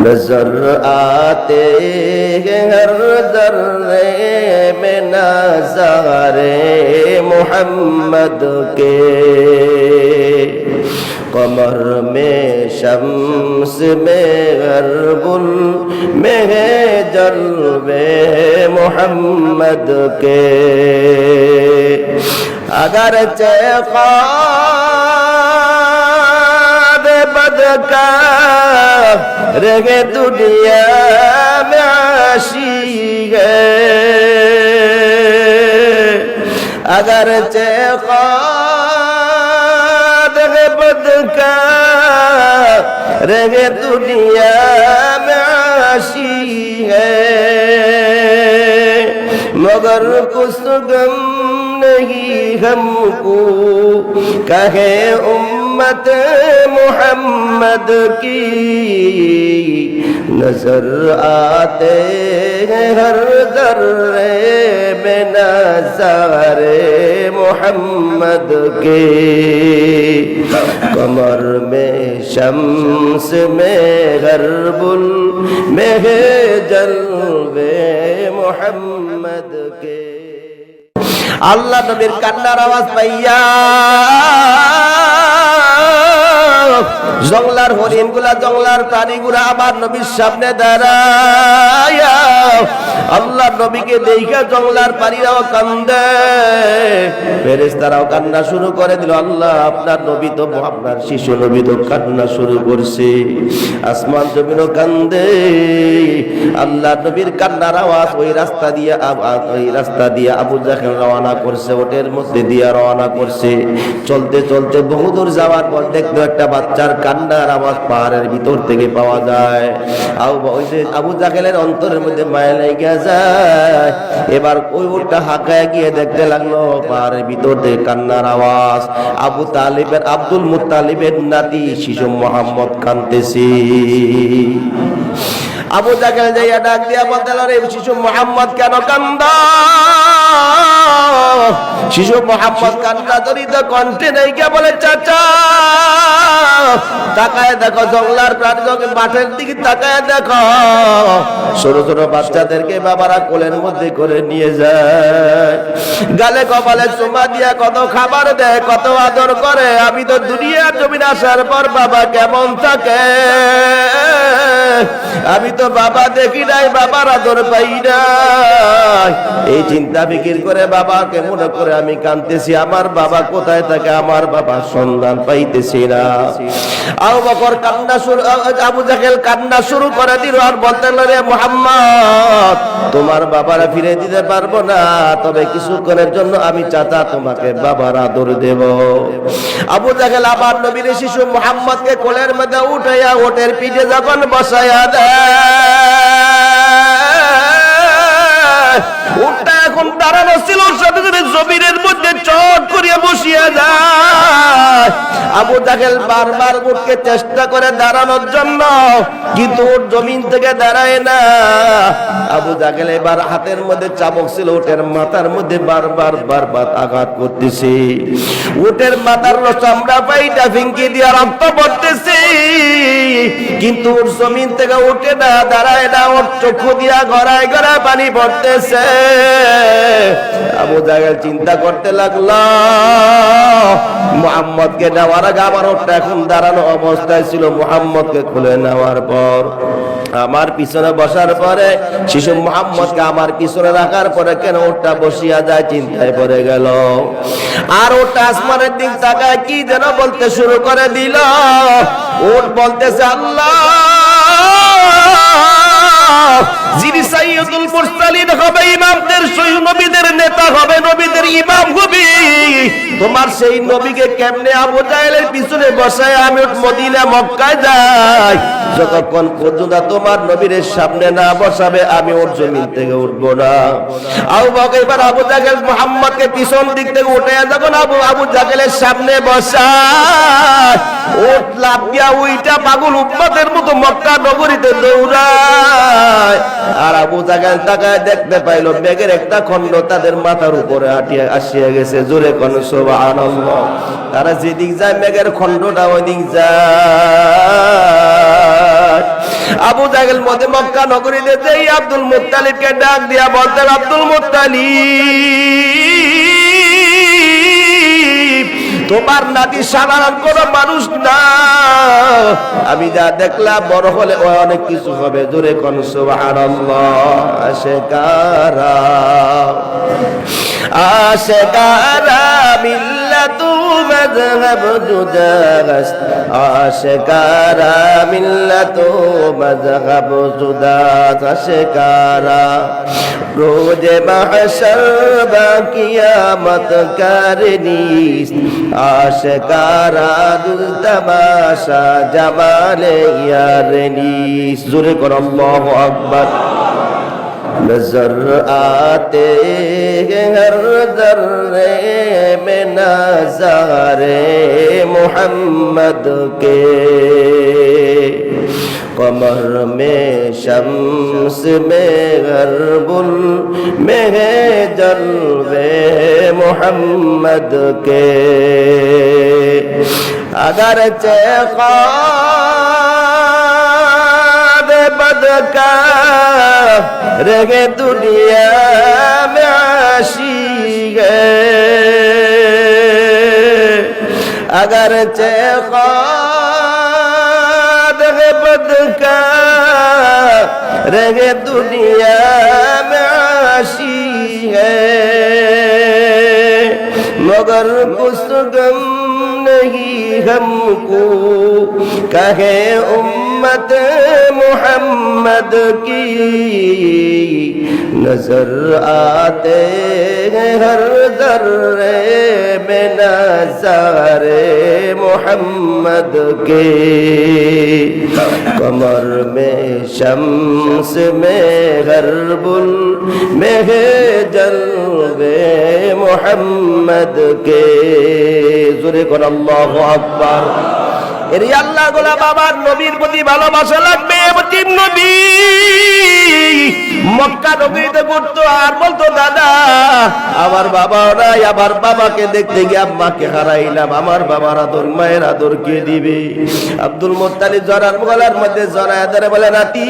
नजर आते हैं हर जर्रे में नज़ारे मोहम्मद के। कमर में शम्स में गरबुल में है जलवे मोहम्मद के। अगर ख्वाब बदका रहे दुनिया में आशिक है, अगर ख्वाब बदका रहे दुनिया में आशिक है, मगर कुछ गम नहीं हमको कहे उम्मत मोहम्मद की। नजर आते हैं हर जर्रे में नज़ारे मोहम्मद के। कमर में शम्स में गरबुल में है जलवे मोहम्मद के। আল্লাহ নবীর কান্নার আওয়াজ পাইয়া জংলার হরিণগুলা জংলার প্রাণীগুলা আমার নবীর সামনে দাঁড়ায়া আল্লাহ নবীকে দেখা জংলার প্রাণীরাও কান্দে, ফেরেশতারাও কান্না শুরু করে দিল। আল্লাহ আপনার নবী তো আপনার শিশু নবী তো কান্না শুরু করছে, আসমান জমিনও কান্দে। আল্লাহ নবীর কান্নার আওয়াজ ওই রাস্তা দিয়ে আবু জাহেল রওনা করছে, ওটের মধ্যে দিয়ে রওনা করছে। চলতে চলতে বহুদূর যাওয়ার পর দেখলো একটা বাচ্চার কান্নার আওয়াজ পাহাড়ের ভিতর থেকে পাওয়া যায়। আবু জাহেলের অন্তরের মধ্যে মায়া লেগে যায়। এবার ওই উটটা হাঁকায় গিয়ে দেখতে লাগলো পাহাড়ের ভিতর থেকে কান্নার আওয়াজ। আবু তালিবের আব্দুল মুত্তালিবের নাতি শিশু মোহাম্মদ কাঁদতেছে। আবু জাহেল যাইয়া ডাক দিয়া বলতে লাগলো, শিশু মোহাম্মদ কেন কান্দা? শিশু মোহাম্মদ কান্না জড়িত কণ্ঠে নাইকা বলে, চাচা তাকায় দেখো জংলার প্রাণীকে, মাঠের দিকে তাকায় দেখো ছোট ছোট বাচ্চাদেরকে বাবারা কোলের মধ্যে করে নিয়ে যায়, গালে কপালে চুমা দিয়া কত খাবার দেয়, কত আদর করে। আমি তো দুনিয়ার জমিন আসার পর বাবা কেমন থাকে আমি তো বাবা দেখি নাই, বাবার আদর পাই নাই। এই চিন্তা ফিকির করে বাবাকে মনে করে আমি কাঁদতেছি, আমার বাবা কোথায় থাকে, আমার বাবার সন্ধান পাইতেছি না। আবু জাহেল কান্না শুরু করে দিল আর বলতে লাগলো, মুহাম্মদ তোমার বাবারা ফিরে দিতে পারবো না, তবে কিছুক্ষণের জন্য আমি চাচা তোমাকে বাবার আদর দেব। আবু জাহেল আবার নবীর শিশু মুহাম্মদকে কোলের মধ্যে উঠাইয়া ওটের পিঠে যখন বসাইয়া দেয়, উটটা এখন দাঁড়ানো ছিল, সাথে সাথে জমিনের মধ্যে চট করিয়া বসিয়া যায়। আবু জাহেল বারবার উটকে চেষ্টা করে দাঁড়ানোর জন্য, কিন্তু উট জমিন থেকে দাঁড়ায় না। আবু জাহেল এবার হাতের মধ্যে চাবুক ছিল, উটের মাথার মধ্যে বারবার আঘাত করতেছে। উটের মাথার চামড়া পাইটা ফিঙ্কি দিয়া রক্ত পড়তেছে, কিন্তু উট জমিন থেকে উঠে না, দাঁড়ায় না। ওর চক্ষু দিয়া গড়ায় গড়ায় পানি পড়তেছে। আবু জাহেল চিন্তা করতে লাগলো, মুহাম্মদকে নেওয়ার আগে আমার ওটা এখন দাঁড়ানো অবস্থায় ছিল, মুহাম্মদকে খুলে নেওয়ার পর আমার পিছনে বসার পরে শিশু মুহাম্মদকে আমার পিছনে রাখার পরে কেন ওটা বসিয়া যায়, চিন্তায় পড়ে গেল। আর ওটা আসমানের দিক তাকায় কি যেন বলতে শুরু করে দিল। ওট বলতেছে, আল্লাহ যিনি সাইয়্যিদুল মুরসালিন হবে, ইমামদের নবীদের নেতা হবে, নবীদের ইমাম হবে, তোমার সেই নবীকে কেমনে আবু জাহেলের পিছনে বসায় আমি মদিনা মক্কায় যাই, যতক্ষণ পর্যন্ত তোমার নবীর সামনে না বসাবে আমি ওর জমিন থেকে উঠবো না। এবার আবু জাহেল মুহাম্মদকে পিছন দিক থেকে উঠে যখন আবু জাহেলের সামনে বসায়, ওট লাফ দিয়া উইটা পাগল উম্মতের মতো মক্কা নগরীতে দৌড়ায়। আর আবু জাহেল তাকায় দেখতে পাইল মেঘের একটা খণ্ড তাদের মাথার উপরে আসিয়া গেছে। জোরে কোন সুবহানাল্লাহ। তারা যেদিক যায় মেঘের খণ্ডটা ওই দিক যায়। আবু জাহেল মধ্যে মক্কা নগরীতে যেই আব্দুল মুত্তালিবকে ডাক দিয়া বলতেন, আব্দুল মুত্তালিব, তোমার নাতি সাধারণ কোন মানুষ না, আমি যা দেখলাম বড় হলে ও অনেক কিছু হবে। জোরে কোন সুবহানাল্লাহ। আশিকারা আশিকারা মিল্লাতু মাযহাব জুদাস, আশিকারা মিল্লাতু মাযহাব জুদাস, আশিকারা রোজে মাহশর বা কিয়ামত করনিস, আশিকারা দুল তমাশা জামালে ইয়ারনিস। জোরে কর আল্লাহু আকবার। नजर आते हर दर्रे में नज़ारे मोहम्मद के, कमर में शम्स में गरबुल में है जलवे मोहम्मद के। अगर चेखा बदका रहे दुनिया में आशिक है, अगर चेखाद है बदका रहे दुनिया में आशिक है, मगर कुछ गम नहीं हमको कहे उम्मत मोहम्मद की, नजर आते हैं हर दर्रे में नज़ारे मोहम्मद के, कमर में शम्स में गरबुल में है जलवे मोहम्मद के। जोरे कर अल्लाहु আকবার। এর আল্লাহ গোলাম আমার নবীর প্রতি ভালোবাসা লাগবে। নবী মক্কা নগরীতে ঘুরতো আর বলতো, দাদা আমার বাবা নাই, আমার বাবাকে দেখতে গিয়ে আম্মাকে হারাইলাম, আমার বাবার আদর মায়ের আদর কে দিবে? আব্দুল মুত্তালিব জরার গলার মধ্যে জড়ায় ধরে বলে, নাতি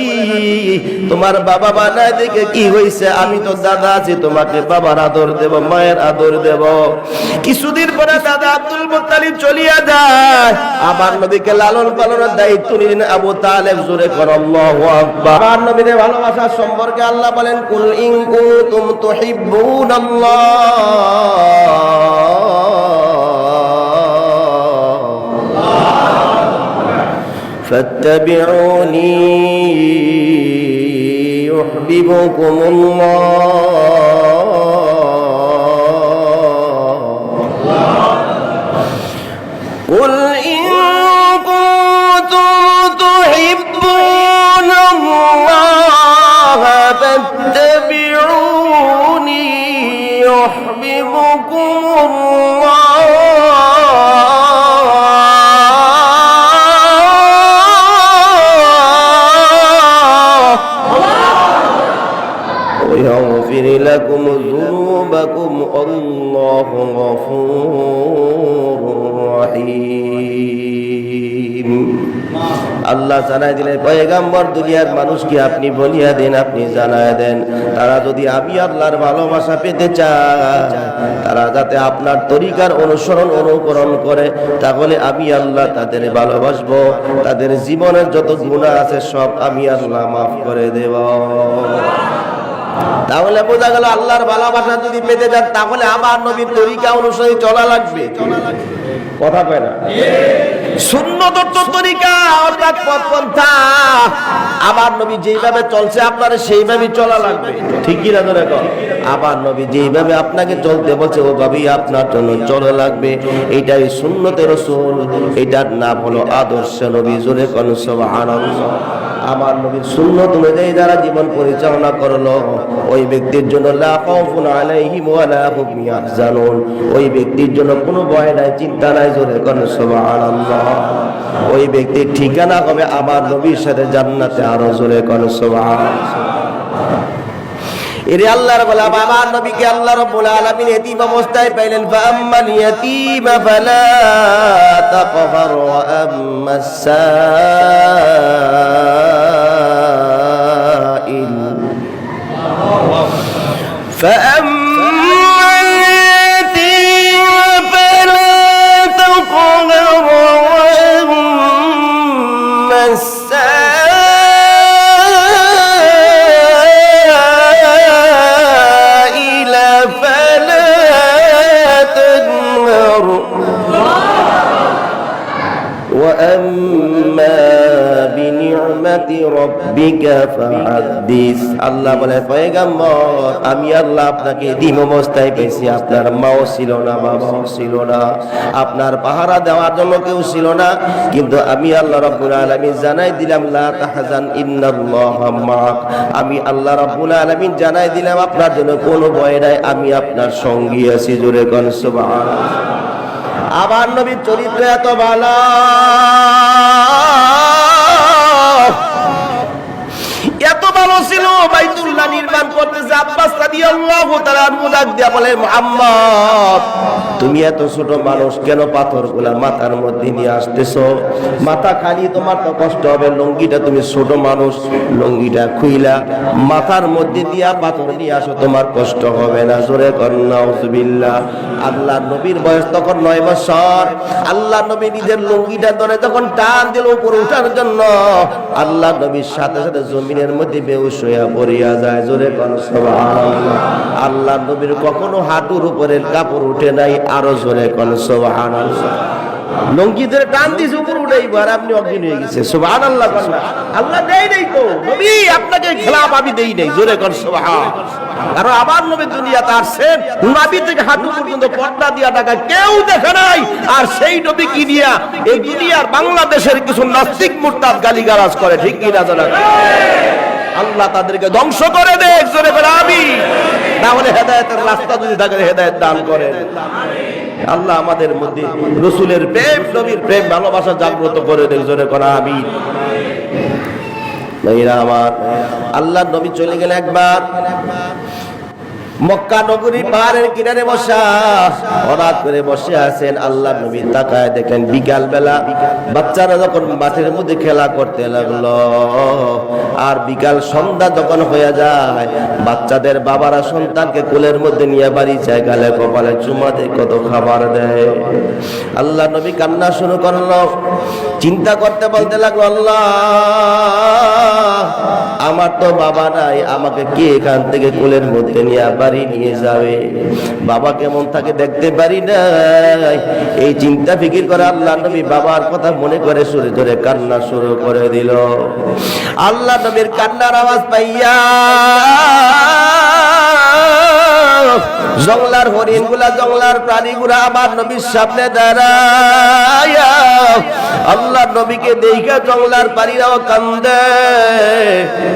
তোমার বাবা মা নাই দেখে কি হইছে, আমি তো দাদা আছি, তোমাকে বাবার আদর দেব, মায়ের আদর দেব। কিছুদিন পরে দাদা আব্দুল মুত্তালিব চলিয়া যায়, আমার নবীকে লালন পালনের দায়িত্ব নিলেন আবু তালেব। জোরে কর আল্লাহু আকবার। আমার নবীর ভালোবাসা সম্পর্কে আল্লাহ বলেন, কুল ইন কুনতুম তুহিব্বুনাল্লাহ ফাত্তাবিউনি ইউহিব্বুকুমুল্লাহ। কুল ইন فاتبعوني يحببكم الله ويغفر لكم ذنوبكم الله غفور رحيم। আল্লাহ জানাই দিলেন, পয়গম্বর দুনিয়ার মানুষকে আপনি বলিয়া দেন, আপনি জানায় দেন, তারা যদি আমি আল্লাহর ভালোবাসা পেতে চায়, তারা যাতে আপনার তরিকার অনুকরণ করে, তাহলে আমি আল্লাহ তাদের ভালোবাসবো, তাদের জীবনের যত গুনাহ আছে সব আমি আল্লাহ মাফ করে দেব। তাহলে বোঝা গেল আল্লাহর ভালোবাসা যদি পেতে চান তাহলে আমার নবীর তরিকা অনুসারে চলা লাগবে। কথা কয় না? সুন্নতের তরিকা অর্থাৎ পথপন্থা, আমার নবী যেইভাবে চলছে আপনার সেইভাবেই চলা লাগবে। ঠিক কি না? ধরে কর, আমার নবী যেইভাবে আপনাকে চলতে বলছে ওভাবেই আপনার জন্য চলা লাগবে। এইটাই সুন্নতে রাসূল, এটার নাম হলো আদর্শ নবী। জোরে কোন সুবহানাল্লাহ। আমার নবীর সুন্নত অনুযায়ী যারা জীবন পরিচালনা করলো ওই ব্যক্তির জন্য লা খাউফুন আলাইহিম ওয়া লা হুম ইয়াহজানুন, ওই ব্যক্তির জন্য কোনো ভয় নাই, চিন্তা নাই। জোরে কোন সুবহানাল্লাহ। ওই ব্যক্তির ঠিকানা হবে আমার নবীর সাথে জান্নাতে। আরো জোরে কোন সুবহানাল্লাহ। এরে আল্লাহর গোলাম আমার নবীকে আল্লাহ রাব্বুল আলামিন এতিম অবস্থায় পাইলেন। ফাআম্মাল ইয়াতীমা ফালা তাকহার ওয়া আম্মাস রাব্বিকা ফাহাদ্দিস। আল্লাহ বলে পয়গম্বর আমি আল্লাহ আপনাকে এতিম অবস্থায় পেয়েছি, আপনার মাও ছিল না, বাবাও ছিল না, আপনার পাহারা দেওয়ার জন্য কেউ ছিল না, কিন্তু আমি আল্লাহ রাব্বুল আলামিন জানাই দিলাম লা তাহজান ইন্নাল্লাহা মা'াক। আমি আল্লাহ রাব্বুল আলামিন জানাই দিলাম আপনার জন্য কোনো ভয় নাই, আমি আপনার সঙ্গী আছি। জোরে কোন সুবহানাল্লাহ। আবার নবীর চরিত্র এত ভালো, এত ভালো ছিল, বাইতুল্লাহ নির্মাণ করতেছে। আব্বাস রাদিয়াল্লাহু তাআলা আনহু ডাক দিয়া বলে মুহাম্মদ তুমি এত ছোট মানুষ কেন পাথরগুলা মাথার মধ্যে নিয়ে আসতেছো? মাথা খালি তোমার তো কষ্ট হবে, লুঙ্গিটা তুমি ছোট মানুষ, লুঙ্গিটা খুইলা মাথার মধ্যে দিয়া পাথর নিয়ে আসো, তোমার কষ্ট হবে না। জোরে কর নাউজুবিল্লাহ। আল্লাহ নবীর বয়স তখন 9 বছর। আল্লাহ নবী নিজের লুঙ্গিটা ধরে তখন টান দিল উপরে উঠার জন্য, আল্লাহ নবীর সাথে সাথে জমিনের মধ্যে বেহুশ হইয়া পড়িয়া যায়। জোরে কর সুবহানাল্লাহ। আল্লাহ নবীর কখনো হাঁটুর উপরের কাপড় উঠে নাই, আরো জোরে কর সুবহানাল্লাহ। লুঙ্গি ধরে টান দিয়েছে উপরে উঠাইব আর আপনি অজ্ঞান হয়ে গেছে। সুবহানাল্লাহ। আল্লাহ দেই নাই তো নবী, আপনাকে খেলাফ আমি দেই নাই। জোরে কর সুবহানাল্লাহ। কারণ আবার নবী দুনিয়াতে আসছেন, নবী থেকে হাঁটু পর্যন্ত পর্দা দিয়া টাকা কেউ দেখে নাই, আর সেই নবী কি দিয়া এই দুনিয়ার বাংলাদেশের কিছু নাস্তিক মুরতাদ গালিগালাজ করে, ঠিক কি না জানা? আল্লাহ তাদেরকে ধ্বংস করে দেখ। জোরে করে আমিন। না হলে হেদায়েতের রাস্তা যদি থাকে হেদায়েত দান করেন। আল্লাহ আমাদের মধ্যে রাসূলের প্রেম, নবীর প্রেম, ভালোবাসা জাগ্রত করে দেখ। জোরে করে আমিন। ভাইরা আমার, আল্লাহ নবী চলে গেলে একবার মক্কা নগরীর পাহাড়ের কিনারে বসা, হঠাৎ করে বসে আছেন। আল্লাহ নবী তাকায় দেখেন বিকাল বেলা বাচ্চারা যখন মাঠের মধ্যে খেলা করতে লাগলো, আর বিকাল সন্ধ্যা যখন হয়ে যায় বাচ্চাদের বাবারা সন্তানকে কোলের মধ্যে নিয়ে বাড়ি যায়, গালে কপালে চুমা দেয়, কত খাবার দেয়। আল্লাহ নবী কান্না শুরু করলো, চিন্তা করতে বলতে লাগলো আল্লাহ আমার তো বাবা নাই, আমাকে কে এখান থেকে কোলের মধ্যে নিয়ে বাড়ি নিয়ে যাবে? বাবা কেমন থাকে দেখতে পারি নাই। এই চিন্তা ফিকির করে আল্লাহ নবী বাবার কথা মনে করে সুরে ধরে কান্না শুরু করে দিল। আল্লাহ নবীর কান্নার আওয়াজ পাইয়া জঙ্গলার হরিণ গুলা, জঙ্গলার প্রাণীগুলা আমার নবীর সামনে দাঁড়ায়। আল্লাহ নবীকে দেখা জঙ্গলার প্রাণীরাও কান্দে,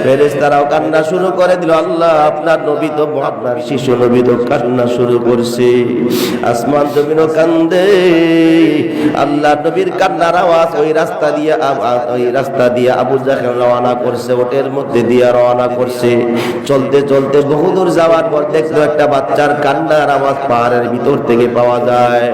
ফেরেশতারাও কান্না শুরু করে দিল। আল্লাহ আপনার নবী তো, আপনার শিশু নবী তো কান্না শুরু করছে, আসমান জমিনও কান্দে। আল্লাহ নবীর কান্নার আওয়াজ ওই রাস্তা দিয়ে আবু জাহেল রওনা করছে, ওটের মধ্যে দিয়ে রওনা করছে। চলতে চলতে বহুদূর যাওয়ার পর দেখলো একটা বাচ্চার কান্নার আওয়াজ পাহাড়ের ভিতর থেকে পাওয়া যায়।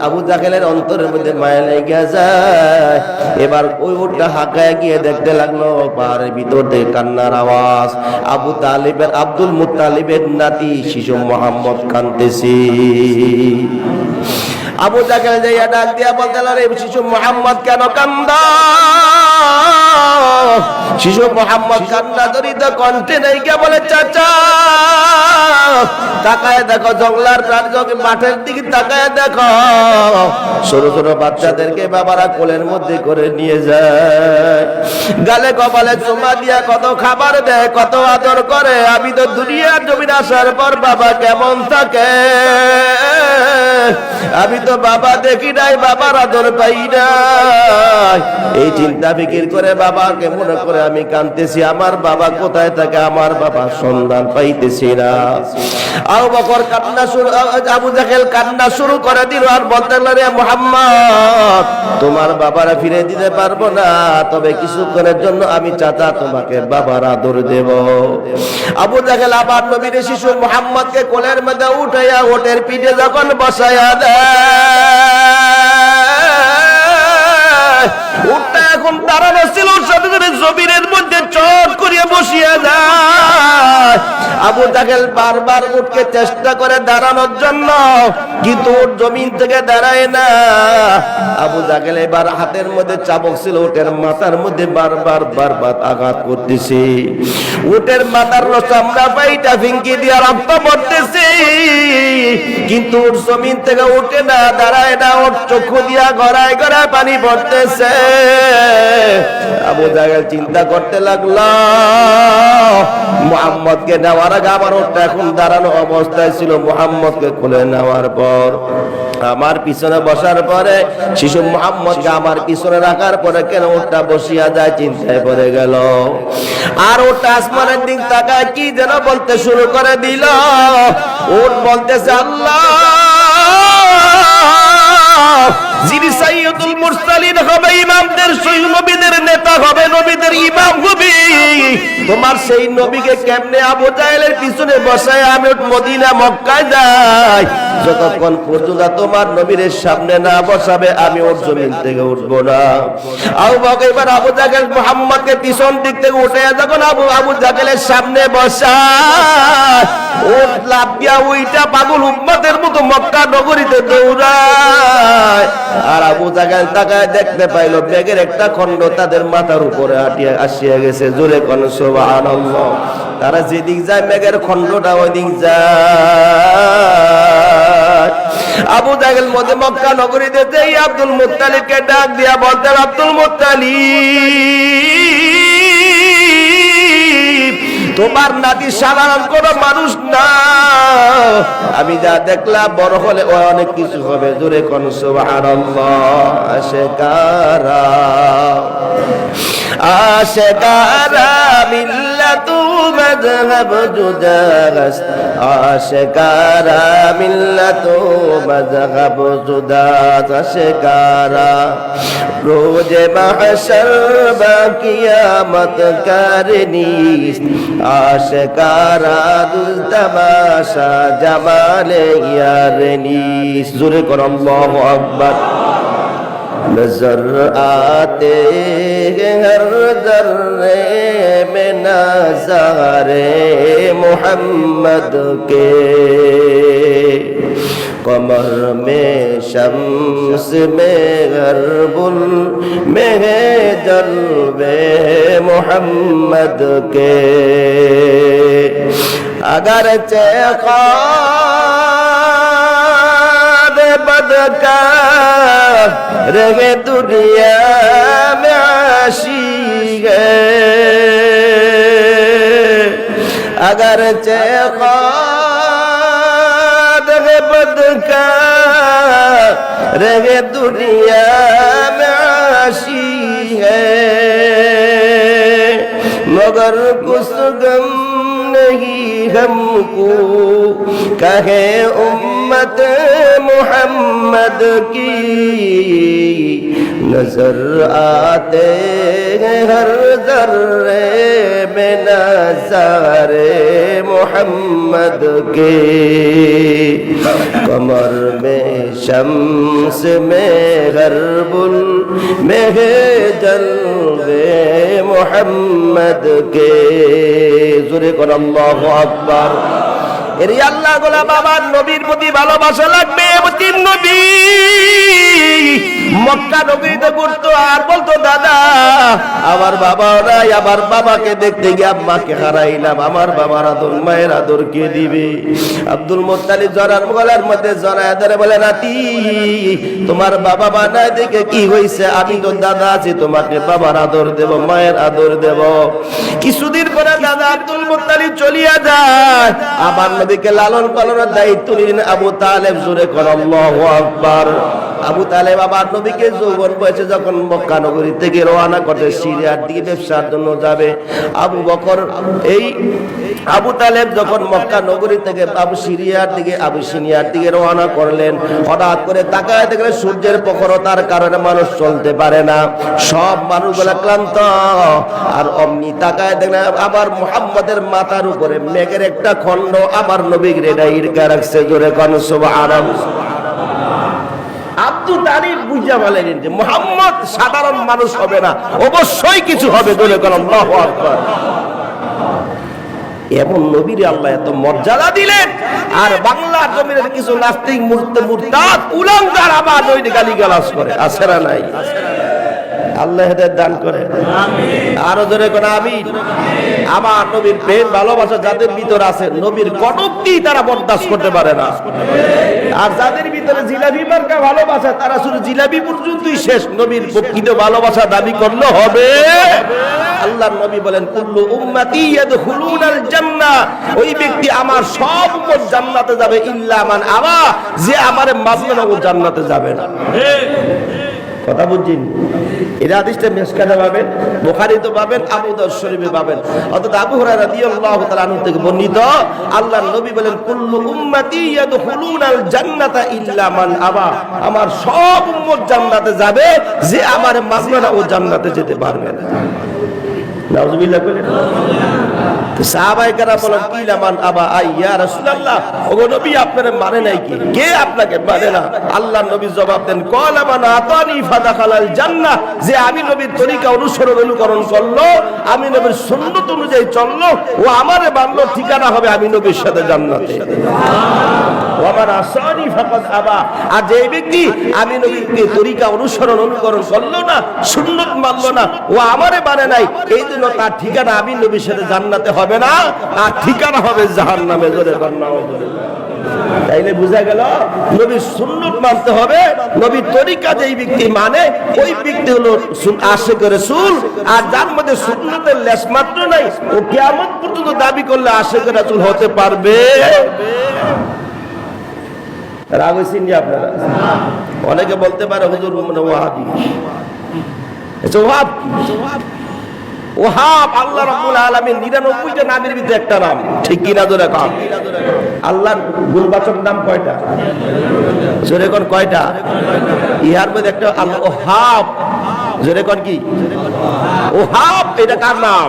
আবু জাহেলের অন্তরের মধ্যে মায়া লেগে যায়। এবার ওই উটটা হাঁকায় গিয়ে দেখতে লাগলো পাহাড়ের ভিতর থেকে কান্নার আওয়াজ। আবু তালিবের, আব্দুল মুত্তালিবের নাতি শিশু মোহাম্মদ কাঁদতেছে। আবু জাহেল যাইয়া ডাক দিয়া বলতে লাগলো শিশু মোহাম্মদ কেন কান্দা? শিশু মোহাম্মদ কান্না ধরিত কণ্ঠে নাইকা বলে চাচা তাকায় দেখো জঙ্গলার প্রাণী, মাঠের দিকে তাকায় দেখো ছোট ছোট বাচ্চাদেরকে বাবারা কোলের মধ্যে করে নিয়ে যায়, গালে কপালে চুমা দিয়া কত খাবার দেয়, কত আদর করে। আমি তো দুনিয়ার জমিন আসার পর বাবা কেমন থাকে আমি তো বাবা দেখি নাই, বাবার আদর পাই নাই। এই চিন্তা ফিকির করে বাবাকে মনে করে আমি কাঁদতেছি, আমার বাবা কোথায় থাকে, আমার বাবা সন্ধান পাইতেছি না। আবু বকর কান্না শুরু, আবু জাহেল কান্না শুরু করে দিল আর বলতে লাগলো মুহাম্মদ তোমার বাবারা ফিরে দিতে পারবো না, তবে কিছুক্ষণের জন্য আমি চাচা তোমাকে বাবার আদর দেব। আবু জাহেল আবার নবীর শিশু মুহাম্মদকে কোলের মধ্যে উঠাইয়া ওটের পিঠে যখন বসাইয়া দেয়, উঠটা এখন দাঁড়ানো ছিল, সাথে সাথে জমিনের মধ্যে চট করিয়া বসিয়া যায়। আবু জাহেল বারবার উঠকে চেষ্টা করে দাঁড়ানোর জন্য, কিন্তু উট জমিন থেকে দাঁড়ায় না। আবু জাহেল এবার হাতের মধ্যে চাবুক ছিল, উটের মাথার মধ্যে বারবার আঘাত করতেছে। উটের মাথার চামড়া পাইটা ফিঙ্কি দিয়া রক্ত পড়তেছে, কিন্তু উট জমিন থেকে উঠে না, দাঁড়ায় না। ওর চক্ষু দিয়া গড়ায় গড়ায় পানি পড়তেছে। আবু জাহেল চিন্তা করতে লাগলো, মুহাম্মদকে নেওয়ার আগে আমার ওটা এখন দাঁড়ানো অবস্থায় ছিল, মুহাম্মদকে খুলে নেওয়ার পর আমার পিছনে বসার পরে শিশু মুহাম্মদকে আমার পিছনে রাখার পরে কেন ওটা বসিয়া যায়, চিন্তায় পড়ে গেল। আর ওটা আসমানের দিক তাকায় কি যেন বলতে শুরু করে দিল। ওট বলতেছে, আল্লাহ যিনি সাইয়্যিদুল মুরসালিন হবে, ইমামদের নবীদের নেতা হবে, নবীদের ইমাম হবে, তোমার সেই নবীকে কেমনে আবু জাহেলের পিছনে বসায় আমি মদিনা মক্কায় যাই, যতক্ষণ পর্যন্ত তোমার নবীর সামনে না বসাবে আমি ওর জমিন থেকে উঠবো না। আবু বকর এবার আবু জাহেল মুহাম্মদকে পিছন দিক থেকে উঠে যখন আবু জাহেলের সামনে বসায়, ওট লাফ দিয়া ওইটা পাগল উম্মতের মতো মক্কা নগরীতে দৌড়ায়। আর আবু জাহেল তাকায় দেখতে পাইল মেঘের একটা খণ্ড তাদের মাথার উপরে আসিয়া গেছে। জোরে কোন সুবহানাল্লাহ। তারা যেদিক যায় মেঘের খণ্ডটা ওই দিক যায়। আবু জাহেল মধ্যে মক্কা নগরীতে যেই আব্দুল মুত্তালিবকে ডাক দিয়া বলতেন, আব্দুল মুত্তালিব তোমার নাতি সাধারণ কোন মানুষ না, আমি যা দেখলাম বড় হলে ও অনেক কিছু হবে। জোরে কোন সুবহানাল্লাহ। আশিকারা আশিকারা মিল্লাতু মাযহাব জুদাস, আশিকারা মিল্লাতু মাযহাব জুদাস, আশিকারা রোজে মাহশর বা কিয়ামত করনিস, আশিকারা দুল তামাশা জামালে ইয়ারনিস। জোরে কোন আল্লাহু আকবার। नजर आते हर जर्रे में नज़ारे मोहम्मद के, कमर में शम्स में गरबुल में है जलवे मोहम्मद के, अगर चेखा बदका रहे दुनिया में आशिक है, अगर चेखाद है बदका रहे दुनिया में आशिक है, मगर कुछ गम नहीं हमको कहे उम्मत मोहम्मद की, नजर आते हैं हर जर्रे में नज़ारे मोहम्मद के, कमर में शम्स में गरबुल में है जलवे मोहम्मद के। জোরে কোন আল্লাহু আকবার। এর আল্লাহ গোলা বাবার নবীর প্রতি ভালোবাসা লাগবে। তিন নবী মক্কা নগরীতে ঘুরতো আর বলতো, দাদা আমার বাবা নাই, আমার বাবাকে দেখতে গিয়ে আম্মাকে হারাইলাম, আমার বাবার আদর মায়ের আদর কে দিবে? আব্দুল মুত্তালিব জরার গলার মধ্যে জড়ায় ধরে বলে, নাতি তোমার বাবা বানায় দেখে কি হয়েছে? আমি তো দাদা আছি, তোমাকে বাবার আদর দেব, মায়ের আদর দেব। কিছুদিন পরে দাদা আব্দুল মুত্তালিব চলিয়া যায়, আমার নবীকে লালন পালনের দায়িত্ব নিলেন আবু তালেব। জোরে কোন আল্লাহু আকবার। আবু তালেব আবার নবীকে যৌবন বয়সে যখন মক্কা নগরী থেকে রওনা করতে সিরিয়ার দিকে ব্যবসার জন্য যাবে, আবু বকর এই আবু তালেব যখন মক্কা নগরী থেকে আবিসিনিয়ার দিকে রওনা করলেন, হঠাৎ করে তাকায় দেখলেন সূর্যের প্রখরতার কারণে মানুষ চলতে পারে না, সব মানুষগুলা ক্লান্ত। আর অমনি তাকায় দেখলেন আবার মুহাম্মদের মাথার উপরে মেঘের একটা খণ্ড আমার নবীকে রেডাইরকা রাখছে। জোরে কোন সুবহানাল্লাহ। আব্দুল তালিব বুঝা বলেন যে মুহাম্মদ সাধারণ মানুষ হবে না, অবশ্যই কিছু হবে। জোরে কোন আল্লাহু আকবার। এমন নবীরে আল্লাহ এত মর্যাদা দিলেন, আর বাংলার জমিনের কিছু নাস্তিক মুরতাদ উলাঙ্গার আবার ওই গালিগালাজ করে, আছে না নাই? আল্লাহ হেদায়েত দান করে, আরো জোরে কোন আমিন। আমার নবীর প্রেম ভালোবাসা যাদের ভিতর আছে, নবীর কটূক্তি তারা বরদাস্ত করতে পারে না। আর যাদের ভিতরে জিলাপি মার্কা ভালোবাসা, তারা শুধু জিলাপি পর্যন্তই শেষ, নবীর প্রকৃত ভালোবাসা দাবি করলে হবে। আল্লাহর নবী বলেন কুল্লু উম্মতি ইয়াদখুলুনাল জান্নাহ, ওই ব্যক্তি আমার সব উম্মত জান্নাতে যাবে, ইল্লা মান আবা, যে আমারে মানবে না ও জান্নাতে যাবে না। কথা বুঝছেন? এই হাদিসটা মিশকাতে পাবেন, বুখারীতে পাবেন, আবু দাউদ শরীফে পাবেন। অর্থাৎ আবু হুরায়রা রাদিয়াল্লাহু তাআলা আনহু থেকে বর্ণিত, আল্লাহর নবী বলেন কুল্লু উম্মতি ইয়াদখুলুনাল জান্নাতা ইল্লা মান আবা, আমার সব উম্মত জান্নাতে যাবে, যে আমার মানবে না ও জান্নাতে যেতে পারবে না। নাউযুবিল্লাহ বলেন। তো সাহাবায়ে কেরাম বলেন কিলা মান আবা ইয়া রাসূলুল্লাহ, ওগো নবী আপনারে মানে নাই কি, কে আপনাকে মানে না? আল্লাহর নবী জবাব দেন ক্বালা মান আতানি ফাদাখালাল জান্নাহ, যে আমি নবীর তরিকা অনুকরণ করলো, আমি নবীর সুন্নাত অনুযায়ী চললো, ও আমারে মানলো, ঠিকানা হবে আমি নবীর সাথে জান্নাতে। ওয়া মান আসানি ফাকাদ আবা, আর যে ব্যক্তি আমি নবীর তরিকা অনুকরণ করলো না, সুন্নাত মানলো না, ও আমারে মানে নাই, এই জন্য তার ঠিকানা আমি নবীর সাথে জান্নাতে হবে না, তার ঠিকানা হবে জাহান্নামে। জোরে বলুন। তাইলে বোঝা গেল নবীর সুন্নাত মানতে হবে, নবীর তরিকা যেই ব্যক্তি মানে ওই ব্যক্তি হলো আশিক রাসূল, আর যার মধ্যে সুন্নাতের লেশ মাত্র নাই, ও কিয়ামত পর্যন্ত দাবি করলে আশিক রাসূল হতে পারবে? রাগ হইছেন যে আপনারা? অনেকে বলতে পারে হুজুর ওয়াহাবি। ওয়াহাব আল্লাহ রাব্বুল আলামিন 99টা নামের ভিতরে একটা নাম, ঠিক কিনা জোরে কন? আল্লাহর গুণবাচক নাম কয়টা? জোরে কোন কয়টা? ইহার মধ্যে একটা আল ওয়াহাব, জোরে কোন কি? ওয়াহাব এটা কার নাম?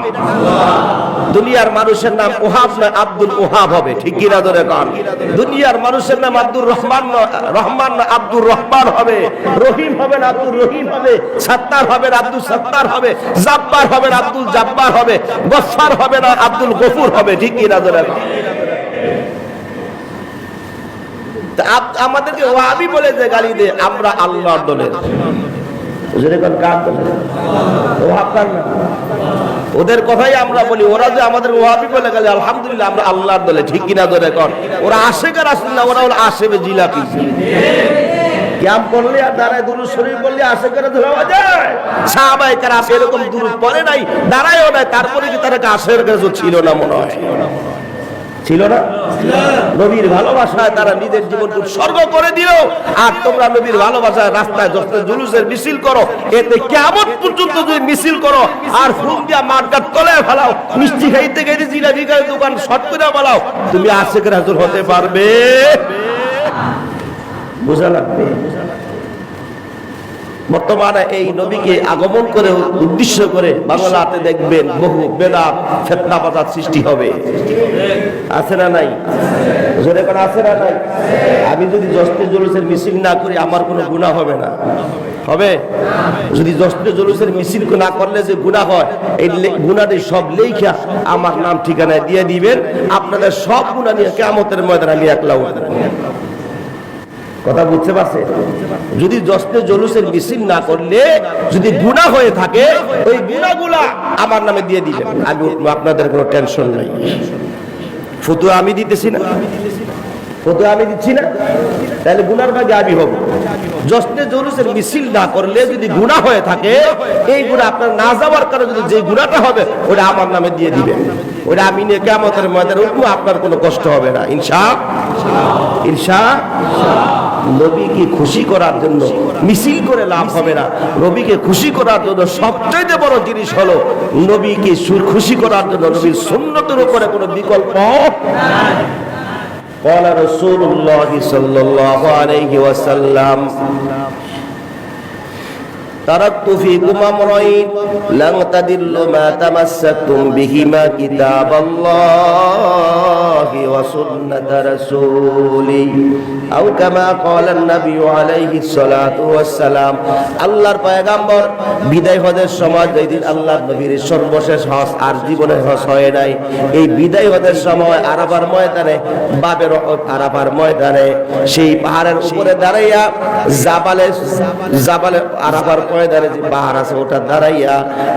দুনিয়ার মানুষের নাম ওয়াহাব না আব্দুল ওয়াহাব হবে, ঠিক কিনা জোরে কোন? দুনিয়ার মানুষের নাম আব্দুর রহমান না আব্দুর রহমান হবে, রহিম হবে না আব্দুর রহিম হবে, সাত্তার হবে না আব্দুল সাত্তার হবে, জাব্বার হবে না আব্দুল জাব্বার হবে, গফফার হবে না আব্দুল গফুর হবে, ঠিক কিনা জোরে কোন? আমাদেরকে ওয়াহাবি বলে যে গালি দে, আমরা আল্লাহর দলের। ওদের কথাই আমরা বলি, ওরা যে আমাদের ওয়াহাবি বলে গেলে আলহামদুলিল্লাহ আমরা আল্লাহর দলে, ঠিক কিনা জোরে কর? ওরা আশিক রাসূল না, ওরা হলো আশিক জিলাপি। কিয়াম করলে আর দাঁড়ায় দুরূদ শরীফ বললে আশিক রাসূল হওয়া যায়? সাহাবায়ে কেরাম এরকম দুরূদ পড়ে নাই, দাঁড়ায়ও নাই, তারপরে কি তারা আশিক রাসূল ছিল না? মনে হয় ছিল না। নবীর ভালোবাসায় তারা নিজের জীবনকে উৎসর্গ করে দিল, আর তোমরা নবীর ভালোবাসায় রাস্তায় জুলুসের মিছিল করো, এতে কিয়ামত পর্যন্ত যদি মিছিল করো আর ফুল দিয়া মার্কাট তলে ফেলাও, মিষ্টি খাইতে খাইতে জিলাপি খাইতে দোকান শর্ট করে ফেলাও, তুমি আশিক রাসূল হতে পারবে? বোঝা লাগবে। বর্তমানে এই নবীকে আগমন করে উদ্দেশ্য করে বাংলাতে দেখবেন বহু বেদাত ফিতনা ফাসাদ সৃষ্টি হবে, আছে না নাই? জোরে কোন আছে না নাই? আমি যদি জশ্নে জুলুসের মিছিল না করি আমার কোনো গুনাহ হবে না? হবে? যদি জশ্নে জুলুসের মিছিল না করলে যে গুনাহ হয়, এই গুনাহটি সব লেখা আমার নাম ঠিকানায় দিয়ে দিবেন, আপনাদের সব গুনাহ নিয়ে কিয়ামতের ময়দানে আমি একলা উঠব। কথা বুঝতে পারছে? যদি জশ্নে জুলুসের মিছিল না করলে যদি গুনাহ হয়ে থাকে, ওই গুনাহগুলা আমার নামে দিয়ে দিবেন, আমি আপনাদের কোনো টেনশন নাই। ফতোয়া আমি দিতেছি না, ফতোয়া আমি দিচ্ছি না, তাহলে গুনার ভাগে আমি হব। জশ্নে জুলুসের মিছিল না করলে যদি গুনাহ হয়ে থাকে, এই গুনাহ আপনার না যাওয়ার কারণে যদি যে গুনাহটা হবে ওটা আমার নামে দিয়ে দিবেন, ওটা আমি নিয়ে কিয়ামতের ময়দানে উঠবো, আপনার কোনো কষ্ট হবে না ইনশাআল্লাহ। নবীকে খুশি করার জন্য মিছিল করে লাভ হবে না, নবীকে খুশি করার জন্য সবচেয়ে বড় জিনিস হলো নবীকে খুশি করার জন্য নবীর সুন্নতের উপরে কোনো বিকল্প নাই। قال رسول الله صلى الله عليه وسلم তারাকতু ফীকুম আমরাইন লান তাদিল্লু মা তামাসসাকতুম বিহিমা কিতাবাল্লাহি ওয়া সুন্নাতা রাসূলি আও কামা ক্বালা an-নাবী আলাইহিস সালাতু ওয়াস সালাম। আল্লাহর পয়গম্বর বিদায় হজের সময় যেদিন আল্লাহর নবীর সর্বশেষ হজ আর জীবনের হজ হয় নাই, এই বিদায় হজের সময় আরাফার ময়দানে বাবের আরাফার ময়দানে সেই পাহাড়ের উপরে দাঁড়াইয়া জাবালে আরাফার ময়দানে যে পাহাড় আছে ওটা দাঁড়াইয়া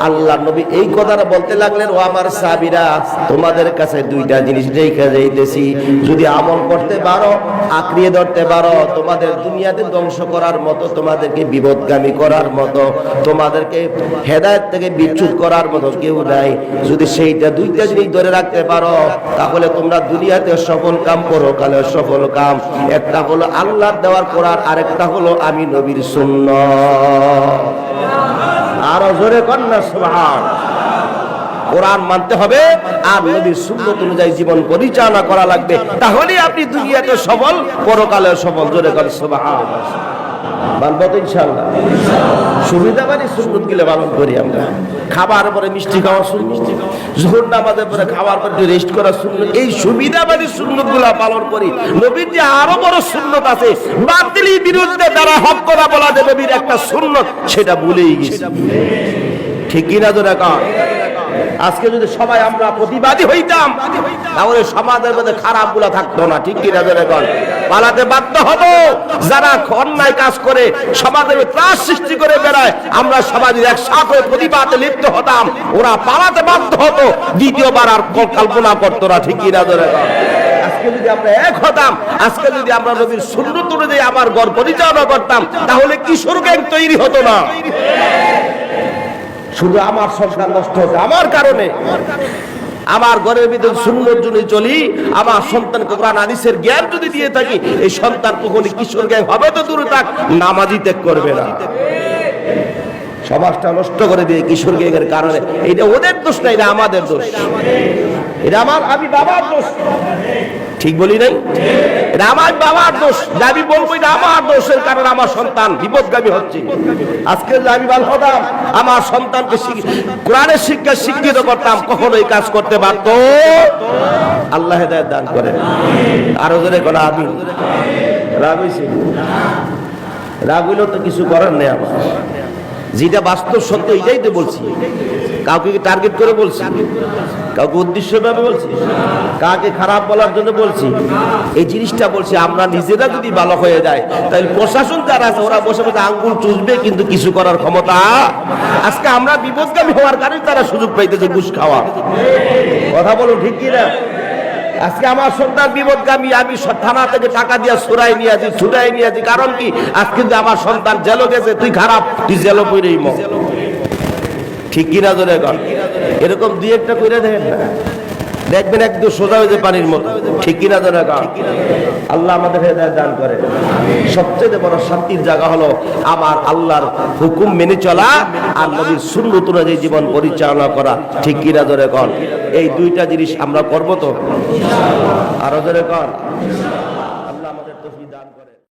আল্লাহর নবী এই কথাটা বলতে লাগলেন, ও আমার সাহাবীরা, তোমাদের কাছে দুইটা জিনিস রেখে যাইতেছি, যদি আমল করতে পারো, আঁকড়িয়ে ধরতে পারো, তোমাদের দুনিয়াতে ধ্বংস করার মতো, তোমাদেরকে বিপদগামী করার মতো, তোমাদেরকে হেদায়েত থেকে বিচ্যুত করার মতো কেউ নাই। যদি সেইটা দুইটা জিনিস ধরে রাখতে পারো তাহলে তোমরা দুনিয়াতে সফল কাম করো, কালে সফল কাম। একটা হলো আল্লাহর দেওয়ার কোরআন, আরেকটা হলো আমি নবীর সুন্নাত। আরো জোরে কন্যা সুবহান। কোরআন মানতে হবে আর নবীর সুন্নাত অনুযায়ী জীবন পরিচালনা করা লাগবে, তাহলে আপনি দুনিয়াতে সফল, পরকালে সফল। জোরে কর সুবহান। মানব তো ইনশাআল্লাহ। সুবিধাবাদী সুন্নত গুলো পালন করি আমরা। খাবার পরে মিষ্টি খাওয়া সুন্নত, যোহর নামাজের পরে খাওয়ার পরে রেস্ট করা সুন্নত, এই সুবিধাবাদী সুন্নত গুলা পালন করি। নবীর যে আরো বড় সুন্নত আছে, বাতিলের বিরুদ্ধে দ্বারা হক কথা বলা যে নবীর একটা সুন্নত, সেটা ভুলেই গেছি। ঠিক কিনা জোরে কর। আজকে যদি সবাই আমরা প্রতিবাদী হইতাম তাহলে সমাজের মধ্যে খারাপ গুলা থাকতো না। ঠিক কিনা জোরে কর। পালাতে বাধ্য হবো যারা অন্যায় কাজ করে সমাজের ত্রাস সৃষ্টি করে বেড়ায়, আমরা সমাজের একসাথে প্রতিবাদে লিপ্ত হতাম, ওরা পালাতে বাধ্য হতো, দ্বিতীয়বার আর কল্পনা করতো না। ঠিক কিনা জোরে কর। আজকে যদি আমরা এক হতাম, আজকে যদি আমরা নবীর সুন্নাত অনুযায়ী আমার ঘর পরিচালনা করতাম, তাহলে কিশোর গ্যাং তৈরি হতো না। শুধু আমার সংসার নষ্ট হতো আমার কারণে। আমার ঘরের ভিতরে সুন্নাত যদি চলি, আমার সন্তানকে কোরআন হাদিসের জ্ঞান যদি দিয়ে থাকি, এই সন্তান কখনই কিশোর গ্যাং হবে তো দূরে থাক, নামাজি ত্যাগ করবে না। সমাজটা নষ্ট করে দিয়ে কিশোর গ্যাংয়ের কারণে। এটা ওদের দোষ না, এটা আমাদের দোষ। এটা আমি বাবার দোষ। ঠিক বলি নাই? এটা আমার বাবার দোষ। আমি বলবো এটা আমার দোষের কারণে আমার সন্তান বিপদগামী হচ্ছে। আজকে যদি আমি ভালো হতাম, আমার সন্তানকে কোরআনের শিক্ষা শিক্ষিত করতাম, কখনো এই কাজ করতে পারতো। আল্লাহ হেদায়েত দান করে। আরো জোরে কোন আমিন। রাগ হইছে? রাগ হইলেও তো কিছু করার নেই আমার। যেটা বাস্তব সত্য এটাই তো বলছি। কাউকে টার্গেট করে বলছি, কাউকে উদ্দেশ্যভাবে বলছি, কাকে খারাপ বলার জন্য বলছি? এই জিনিসটা বলছি, আমরা নিজেরা যদি ভালো হয়ে যায় তাহলে প্রশাসন যারা আছে ওরা বসে বসে আঙ্গুল চুষবে, কিন্তু কিছু করার ক্ষমতা। আজকে আমরা বিপদগামী হওয়ার কারণে তারা সুযোগ পাইতেছে ঘুষ খাওয়া। কথা বলো ঠিক কিনা? আজকে আমার সন্তান বিপদগামী, আমি থানা থেকে টাকা দিয়ে ছুড়াই নিয়ে আসি, ছুটাই নিয়ে আসি। কারণ কি? আজকে যদি আমার সন্তান জেলও গেছে, তুই খারাপ, তুই জেলও পড়েই মর। ঠিক কিনা জোরে কর। এরকম দুই একটা করে দেখেন না, দেখবেন একদম সোজা হয়ে যায় পানির মতো। ঠিক কিনা জোরে কর। আল্লাহ আমাদের হেদায়েত দান করে। সবচেয়ে বড় শান্তির জায়গা হলো আমার আল্লাহর হুকুম মেনে চলা আর নবীর সুন্নাত অনুযায়ী জীবন পরিচালনা করা। ঠিক কিনা জোরে কর। এই দুইটা জিনিস আমরা করবো তো? আরো জোরে কর।